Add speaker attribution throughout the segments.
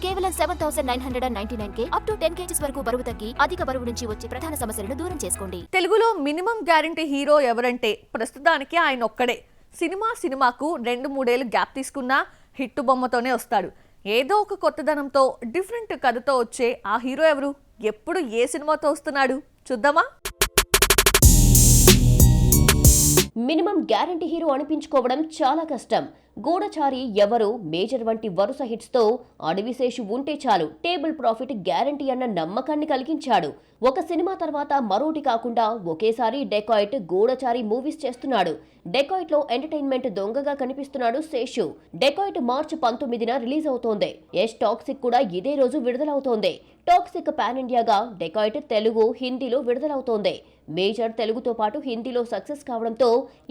Speaker 1: కేవలం 7999K up to 10 kgs వరకు బరువు తగ్గి అధిక బరువు నుంచి వచ్చే ప్రధాన సమస్యలను దూరం చేసుకోండి.
Speaker 2: తెలుగులో మినిమం గ్యారంటీ హీరో ఎవరంటే ప్రస్తుతానికి ఆయన ఒక్కడే. సినిమాకు 2-3 ఏళ్ళు గ్యాప్ తీసుకున్నా హిట్ బొమ్మతోనే వస్తాడు. ఏదో ఒక కొత్తదనంతో డిఫరెంట్ కథతో వచ్చే ఆ హీరో ఎవరు? ఎప్పుడు ఏ సినిమాతో వస్తున్నాడు చూద్దామా?
Speaker 3: మినిమం గ్యారంటీ హీరో అనిపించుకోవడం చాలా కష్టం. గూఢచారి, ఎవరు, మేజర్ వంటి వరుస హిట్స్ తో అడవిశేషు ఉంటే చాలు టేబుల్ ప్రాఫిట్ గ్యారంటీ అన్న నమ్మకాన్ని కలిగించాడు. ఒక సినిమా తర్వాత మరోటి కాకుండా ఒకేసారి డెకాయిట్, గూఢచారి మూవీస్ చేస్తున్నాడు. డెకాయిట్ లో ఎంటర్టైన్మెంట్ దొంగగా కనిపిస్తున్నాడు శేషు. డెకాయిట్ మార్చి 19న రిలీజ్ అవుతోంది. టాక్సిక్ కూడా ఇదే రోజు విడుదలవుతోంది. టాక్సిక్ పాన్ ఇండియాగా, డెకాయిట్ తెలుగు, హిందీలో విడుదలవుతోంది. మేజర్ తెలుగుతో పాటు హిందీలో సక్సెస్ కావడంతో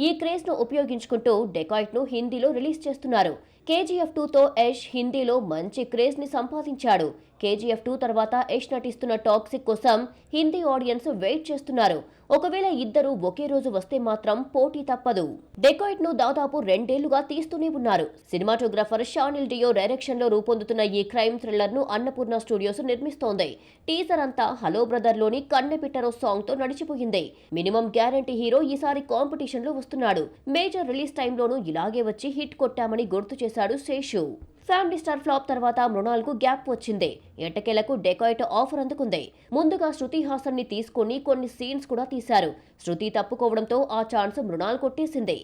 Speaker 3: ఈ క్రేజ్ ను ఉపయోగించుకుంటూ డెకాయిట్ ను హిందీలో రిలీజ్ చేస్తున్నారు. KGF 2తో యష్ హిందీలో మంచి క్రేజ్ ని సంపాదించాడు. KGF 2 తర్వాత యష్ నటిస్తున్న టాక్సిక్ కోసం హిందీ ఆడియన్స్ వెయిట్ చేస్తున్నారు. ఒకవేళ ఇద్దరు ఒకే రోజు వస్తే మాత్రం పోటీ తప్పదు. డెకాయిట్ ను దాదాపు 2 ఏళ్లుగా తీస్తూనే ఉన్నారు. సినిమాటోగ్రాఫర్ షానిల్ డియో డైరెక్షన్ లో రూపొందుతున్న ఈ క్రైమ్ థ్రిల్లర్ ను అన్నపూర్ణ స్టూడియోస్ నిర్మిస్తోంది. టీజర్ అంతా హలో బ్రదర్ లోని కన్నెపిట్టరో సాంగ్ తో నడిచిపోయింది. మినిమం గ్యారంటీ హీరో ఈసారి కాంపిటీషన్ లో వస్తున్నాడు. మేజర్ రిలీజ్ టైంలోనూ ఇలాగే వచ్చి హిట్ కొట్టామని గుర్తు చేశాడు శేషు. ఫ్యామిలీ స్టార్ ఫ్లాప్ తర్వాత మృణాల్కు గ్యాప్ వచ్చింది. ఎట్టకేలకు డెకాయిట్ ఆఫర్ అందుకుంది. ముందుగా శృతి హాసన్ ని తీసుకుని కొన్ని సీన్స్ కూడా తీశారు. శృతి తప్పుకోవడంతో ఆ ఛాన్స్ మృణాల్ కొట్టేసింది.